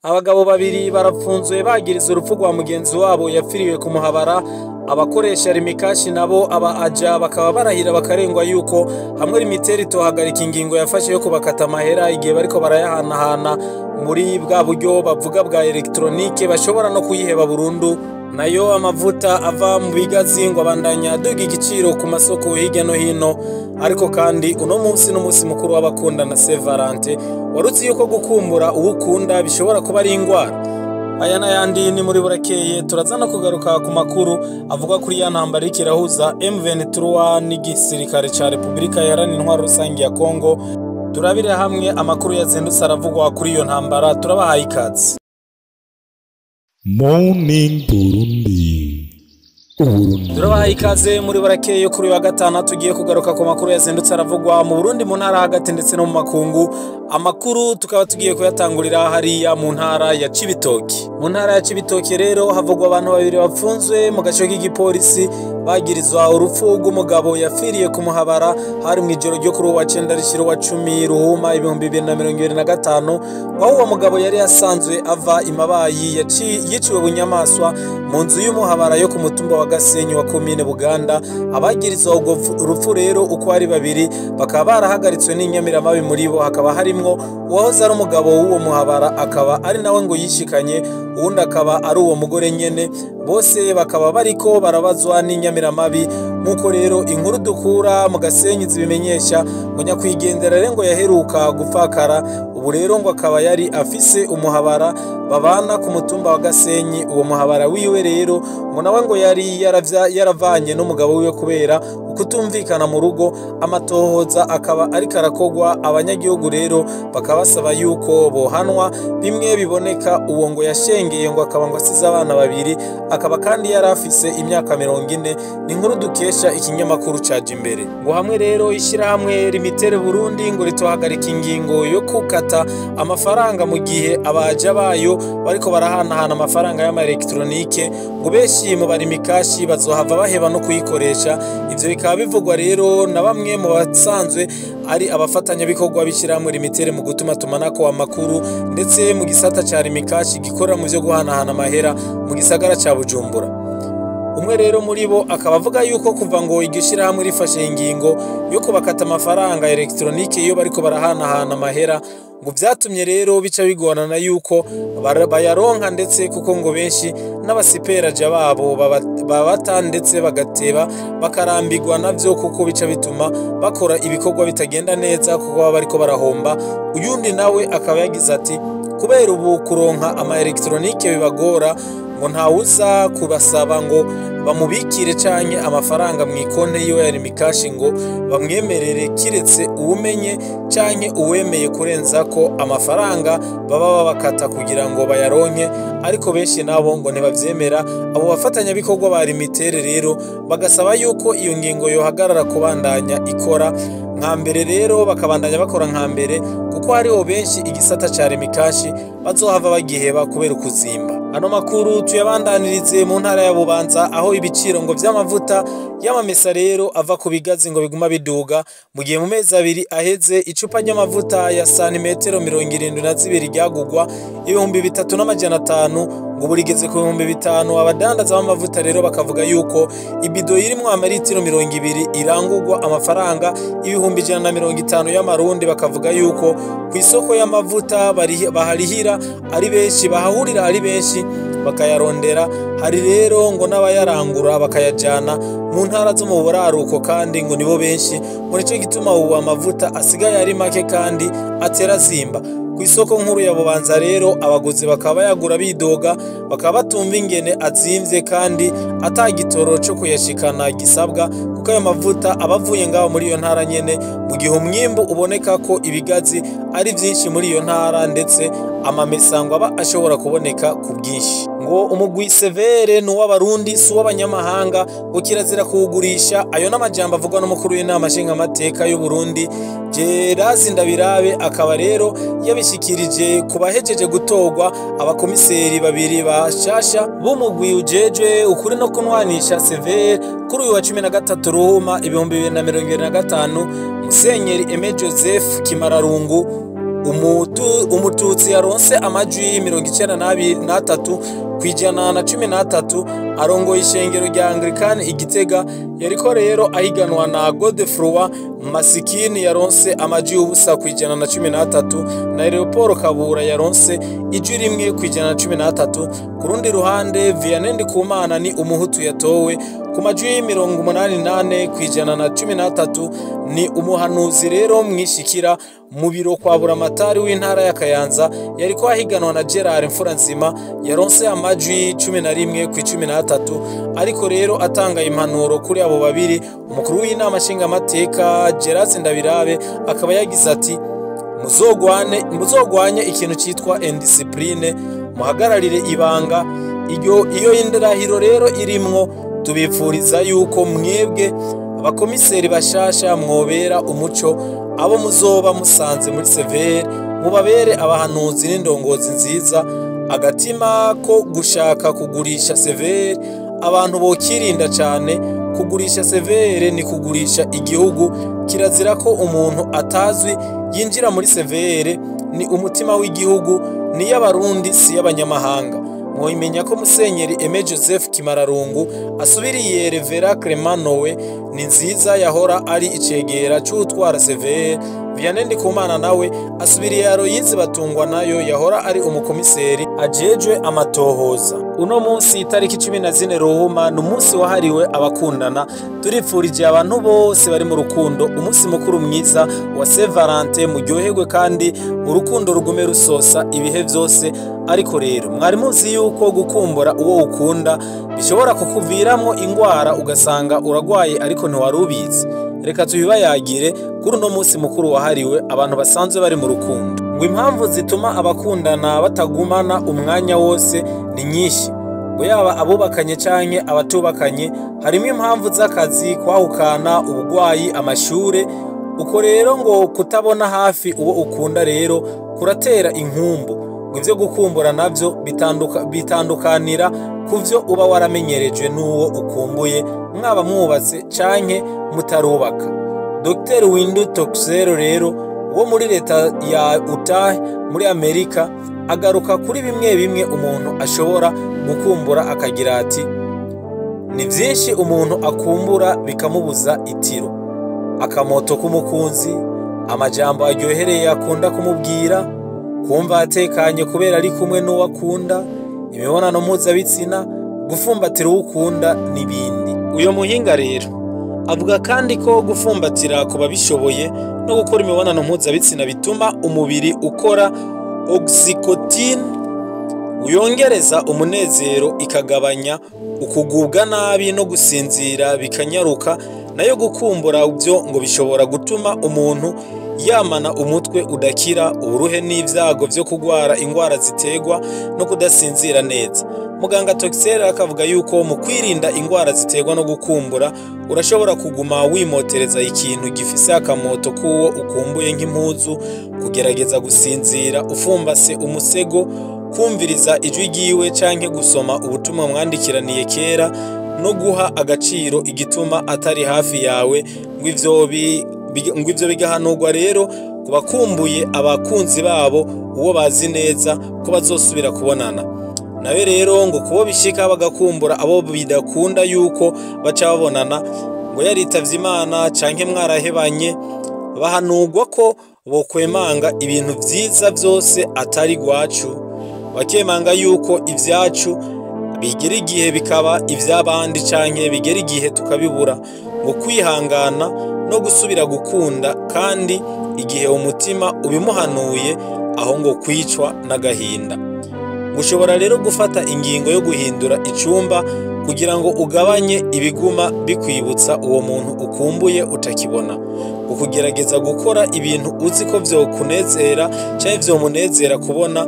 Abagabo babiri barapfunzwe bagiriza urupfu rwa mugenzi wabo yapfiriwe ku Muhabara. Abakoresha rimikashi nabo aja bakaba barahira bakarengwa yuko hamwe rimiteri tohagarika ingingo yafashe yo kubakata amahera igihe bariko barayahanahana muri bwa buryo bavuga bwa elektronike bashobora no kuyiheba burundu. Nayo amavuta ava mu bigazi ngo abandanya aduga igiciro ku masoko hirya no hino, ariko kandi uno munsi n'umunsi mukuru w'abakundana Saint Valentin warutse yuko gukumbura uwukunda bishobora kuba ari ingwara. Aya n'ayandi ni muri burakeye, turaza no kugaruka ku makuru avuga kuri ya ntambara ikirahuza M23 n'igisirikare ca Republika Iharanira Intwaro Rusangi ya Kongo. Turabira hamwe amakuru yazindutse aravugwa kuri iyo ntambara. Turabahaye ikaze. Morning Burundi. Turabahaye ikaze muri burakeye kuri wa gatanu, tugiye kugaruka ku makuru yazindutse aravugwa mu Burundi, mu ntara hagati ndetse no mu makungu. Amakuru tukaba tugiye kuyatangurira hariya mu ntara ya Cibitoke. Mu ntara ya Cibitoke rero havugwa abantu babiri bapfunzwe mu gace k'igipolisi bagirizwa urupfu rw'umugabo yapfiriye ku Muhabara hari mu ijoro ryo kuri wa 9 rishiro wa 10 Ruhuma 2025. Aho uwo mugabo yari yasanzwe ava imabayi yiciwe bunyamaswa mu nzu y'umuhabara yo ku mutumba wa Gasenyi wa komine Buganda. Abagirizwa ubwo urupfu rero uko ari babiri bakaba barahagaritswe n'inyamiramabi, muri bo hakaba harimwo uwahoze ari umugabo w'uwo muhabara akaba ari nawe ngo yishikanye, uwundi akaba ari uwo mugore nyene. Bose bakaba bariko barabazwa n'inyamiramabi. Nkuko rero inkuru dukura mu Gasenyi zibimenyesha ngo nyakwigendera rero ngo yaheruka gupfakara, ubu rero ngo akaba yari afise umuhabara babana ku mutumba wa Gasenyi. Uwo muhabara wiwe rero ngo nawe ngo yari yaravanye n'umugabo wiwe kubera ukutumvikana mu rugo. Amatohoza akaba ari karakogwa, abanyagihugu rero bakaba basaba yuko bohanwa bimwe biboneka. Uwo ngo yashengeye ngo akaba ngo asize abana babiri, akaba kandi yari afise imyaka 40. Ni inkuru dukesha ikinyamakuru caje imbere. Ngo hamwe rero ishirahamwe Limitere Burundi ngo ritohagarika ingingo yo kukata amafaranga mu gihe abaja bayo bariko barahanahana amafaranga y'ama elektronike, ngo beshi mu barimikashi bazohava baheba no kuyikoresha. Ivyo bikaba bivugwa rero na bamwe mu basanzwe ari abafatanya bikorwa bishirahamwe Limitere mu gutuma tumanako amakuru ndetse mu gisata ca rimikashi gikora mu vyo guhanahana amahera mu gisagara ca Bujumbura. Umwe rero muri bo akaba avuga yuko kuva ngo igishira hamwe rifashe ingingo yo kubakata amafaranga elektronike iyo bariko barahanahana amahera, ngo vyatumye rero bica bigorana yuko bayaronka, ndetse kuko ngo benshi n'abasiperaje babo babata ndetse bagateba bakarambirwa navyo, kuko bica bituma bakora ibikorwa bitagenda neza kuko baba bariko barahomba. Uyundi nawe akaba yagize ati kubera ubu kuronka ama elektronike bibagora, ngo ntawuza kubasaba ngo bamubikire canke amafaranga mu ikonte yiwe ya rimikashi ngo bamwemerere, kiretse uwumenye canke uwemeye kurenza ko amafaranga baba babakata kugira ngo bayaronke. Ariko benshi nabo ngo ntibavyemera. Abo bafatanya bikorwa ba Limitere rero bagasaba yuko iyo ngingo yohagarara kubandanya ikora nka mbere, rero bakabandanya bakora nka mbere, kuko hariho benshi igisata ca rimikashi bazohava bagiheba kubera ukuzimba. Ano makuru tuyabandanirize mu ntara ya Bubanza, aho ibiciro ngo vy'amavuta y'amamesa rero ava ku bigazi ngo biguma biduga. Mu gihe mu mezi abiri aheze icupa ry'amavuta ya santimetero 72 ryagugwa 3500, ngo burigeze ku 5000. Abadandaza b'amavuta rero bakavuga yuko ibido irimwo amaritiro 200 irangurwa amafaranga 150 y'amarundi. Bakavuga yuko ku isoko y'amavuta baharihira ari benshi, bahahurira ari benshi bakayarondera. Hari rero ngo n'abayarangura bakayajana mu ntara zo mu buraruko, kandi ngo nibo benshi. Muri cyo gituma ubu amavuta asigaye ari make kandi atera zimba. Ku isoko nkuru ya Bubanza rero abaguzi bakaba bayagura bidoga, bakaba batumva ingene azimvye kandi atagitoro cyo kuyashikana gisabwa, kuko ayo mavuta abavuye ngaho muri iyo ntara nyene, mu gihe umwimbu uboneka ko ibigazi ari vyinshi muri iyo ntara, ndetse amamesa ngo aba ashobora kuboneka ku bwinshi. Ngo umugwi severe n'uw'abarundi si uw'abanyamahanga, ngo kirazira kuwugurisha. Ayo n'amajambo avugwa n'umukuru w'inama nshingamateka y'u Burundi Gerazi Ndabirabe, akaba rero yabishikirije kubahejeje gutorwa abakomiseri babiri bashasha b'umugwi ujejwe ukuri no kunwanisha severe kuri uyu wa 13 Ruhuma 2025. Musenyeri Aime Joseph Kimararungu umututsi yaronse amajwi 93 kwijana na 13 arongoye ishengero rya Anglikani Igitega. Yariko rero ahiganwa na Godefroid Masikini yaronse amajwi ubusa kwijana na 13 na Leopold Kabura yaronse ijwi rimwe kwijana na 13. Ku rundi ruhande Vianney Ndikumana ni umuhutu yatowe ku majwi 88 kwijana na 13. Ni umuhanuzi rero mwishikira mu biro kwa buramatari w'intara ya Kayanza. Yariko ahiganwa na Gerard Mfuranzima yaronse amajwi 11 ku 13. Ariko rero atanga impanuro kuri abo babiri, umukuru w'inama nshingamateka Gerard Ndabirabe akaba yagize ati muzogwanye ikintu cyitwa indiscipline, muhagararire ibanga. Iyo indahiro rero irimwo tubipfuriza yuko mwebwe abakomiseri bashasha mwobera umuco abo muzoba musanze muri severe, mubabere abahanuzi n'indongozi nziza. Agatima ko gushaka kugurisha severe abantu bokirinda cyane. Kugurisha severe ni kugurisha igihugu. Kirazira ko umuntu atazwi yinjira muri severe. Ni umutima w'igihugu, ni y'abarundi si y'abanyamahanga. Mwimenya ko Musenyeri Aime Joseph Kimararungu asubiriye Revera Clement Noe ni nziza yahora ari icegera cy'utwara severe. Vianney Ndikumana nawe asubiriye Aloyize Batungwa nayo yahora ari umukomiseri ajejwe amatohoza. Uno munsi itariki 14 Ruhuma n'umunsi wahariwe abakundana. Turipfurije abantu bose bari mu rukundo umunsi mukuru mwiza wa Saint Valentin. Muryoherwe kandi urukundo rugume rusosa ibihe byose. Ariko rero mwari muzi yuko gukumbura uwo ukunda bishobora kukuviramo ingwara ugasanga uragwaye ariko ntiwarubizi. Reka tubibayagire kuri uno munsi mukuru wahariwe abantu basanzwe bari mu rukundo. Ngo impamvu zituma abakundana batagumana umwanya wose ni nyinshi, ngo yaba abubakanye canke abatubakanye. Harimo impamvu z'akazi, kwahukana, ubugwayi, amashure. Uko rero ngo kutabona hafi uwo ukunda rero kuratera inkumbu. Ngo ivyo gukumbura navyo bitandukanira kuvyo uba waramenyerejwe n'uwo ukumbuye, mwaba mwubatse canke mutarubaka. Dr. Windu Toxero rero wo muri leta ya Utah muri Amerika agaruka kuri bimwe umuntu ashobora gukumbura akagira ati: ni byinshi umuntu akumbura bikamubuza itiro. Akamoto k'umukunzi, amajambo aryohereye akunda kumubwira, kumva atekanye kubera ari kumwe n'uwo akunda, imibonano mpuzabitsina, gufumbatira uwo ukunda n'ibindi. Uyo muhinga rero avuga kandi ko gufumbatira kuba bishoboye no gukora imibonano mpuzabitsina bituma umubiri ukora oxytocin uyongereza umunezero, ikagabanya ukugubwa nabi no gusinzira bikanyaruka. Nayo gukumbura byo ngo bishobora gutuma umuntu yamana umutwe udakira, uburuhe n'ivyago byo kugwara ingwara zitegwa no kudasinzira neza. Muganga Toxera akavuga yuko mu kwirinda ingwara zitegwa no gukumbura urashobora kuguma wimotereza ikintu gifise akamoto kuwo ukumbuye nk'impuzu, kugerageza gusinzira ufumbase umusego, kumviriza ijwi ryiwe canke gusoma ubutumwa mwandikiraniye kera, no guha agaciro igituma atari hafi yawe. Ngo ivyo bigahanurwa rero kubakumbuye abakunzi babo uwo bazi neza ko bazosubira kubonana. Nawe rero ngo kubo bishika bagakumbura abo bidakunda yuko baca babonana, ngo yaritavye Imana canke mwarahebanye, bahanurwa ko bokwemanga ibintu vyiza vyose atari gwacu, bakemanga yuko ivyacu bigera igihe bikaba ivy'abandi canke bigera igihe tukabibura. Ngo kwihangana no gusubira gukunda kandi igihe umutima ubimuhanuye, aho ngo kwicwa n'agahinda. Ushobora rero gufata ingingo yo guhindura icumba kugira ngo ugabanye ibiguma bikwibutsa uwo muntu ukumbuye utakibona. Ukugerageza gukora ibintu uzi ko vyokunezera canke vyomunezera kubona,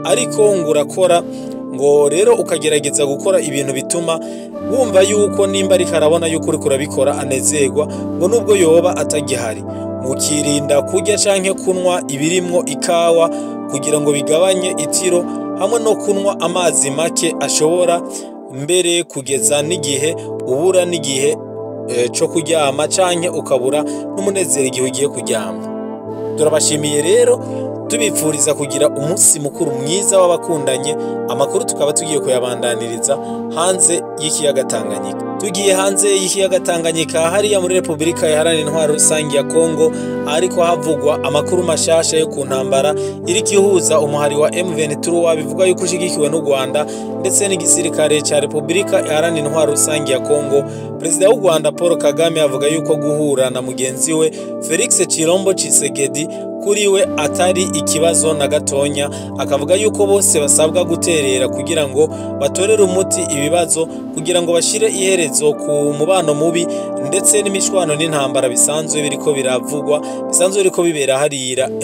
ariko ngo urakora. Ngo rero ukagerageza gukora ibintu bituma wumva yuko nimba ariko arabona yuko uri kurabikora anezerwa, ngo nubwo yoba atagihari. Mukirinda kurya canke kunwa ibirimwo ikawa kugira ngo bigabanye itiro, hamwe no kunwa amazi make ashobora mbere kugeza n'igihe ubura n'igihe cyo kuryama canke ukabura n'umunezero igihe ugiye kuryama. Turabashimiye rero tubipfuriza kugira umunsi mukuru mwiza w'abakundanye. Amakuru tukaba tugiye kuyabandaniriza hanze y'ikiyaga Tanganyika. Tugiye hanze y'ikiyaga Tanganyika hariya muri Repubulika Iharanira Intwaro Rusangi ya Kongo, ariko havugwa amakuru mashasha yo ku ntambara iriko ihuza umuhari wa M23 bivuga yuko ushigikiwe n'u Rwanda ndetse n'igisirikare ca Repubulika Iharanira Intwaro Rusangi ya Kongo. Perezida w'u Rwanda Paul Kagame avuga yuko guhura na mugenzi we Felix Chilombo Tshisekedi kuri we atari ikibazo na gatonya, akavuga yuko bose basabwa guterera kugira ngo batorere umuti ibibazo, kugira ngo bashire iherezo ku mubano mubi ndetse n'imishwano n'intambara bisanzwe biriko biravugwa, bisanzwe biriko bibera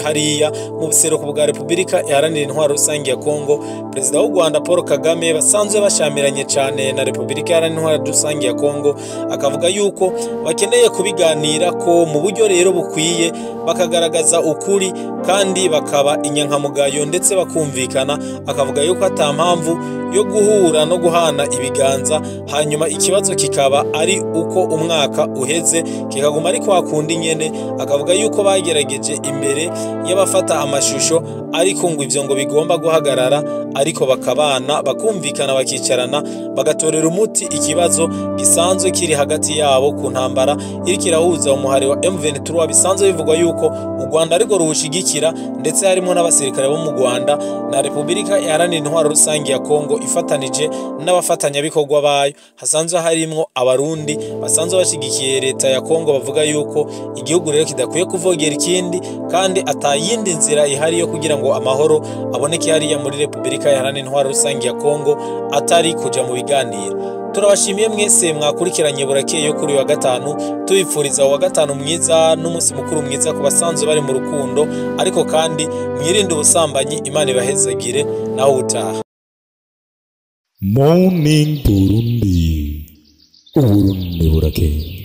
hariya mu buseruko bwa Repubulika Iharanira Intwaro Rusangi ya Kongo. Perezida w'u Rwanda Paul Kagame basanzwe bashamiranye cyane na Repubulika Iharanira Intwaro Rusangi ya Kongo, akavuga yuko bakeneye kubiganira ko mu buryo rero bukwiye, bakagaragaza ukuri kandi bakaba inyankamugayo ndetse bakumvikana. Akavuga yuko ata mpamvu yo guhura no guhana ibiganza hanyuma ikibazo kikaba ari uko umwaka uheze kikaguma ari kwa kundi nyene. Akavuga yuko bagerageje imbere y'abafata amashusho, ariko ngo ivyo ngo bigomba guhagarara, ariko bakabana bakumvikana bakicarana bagatorera umuti ikibazo gisanzwe kiri hagati yabo ku ntambara iriko irahuza umuhari wa M23. Bisanzwe bivugwa yuko u Rwanda ariko rushigikira ndetse harimo n'abasirikare bo mu Rwanda na Repubulika Iharanira Intwaro Rusangi ya Kongo ifatanije n'abafatanyabikorwa bayo. Hasanzwe harimo abarundi basanzwe bashigikiye leta ya Kongo, bavuga yuko igihugu rero kidakwiye kuvogera ikindi kandi atayindi nzira ihari yo kugira ngo amahoro aboneke hariya muri Repubulika Iharanira Intwaro Rusangi ya Kongo atari kuja mu biganiro. Turabashimiye mwese mwakurikiranye burakeye yo kuri wa gatanu, tubipfuriza wa gatanu mwiza n'umunsi mukuru mwiza ku basanzwe bari mu rukundo, ariko kandi mwirinde ubusambanyi. Imana ibahezagire naho utaha. Morning Burundi, Uburundi burakeye.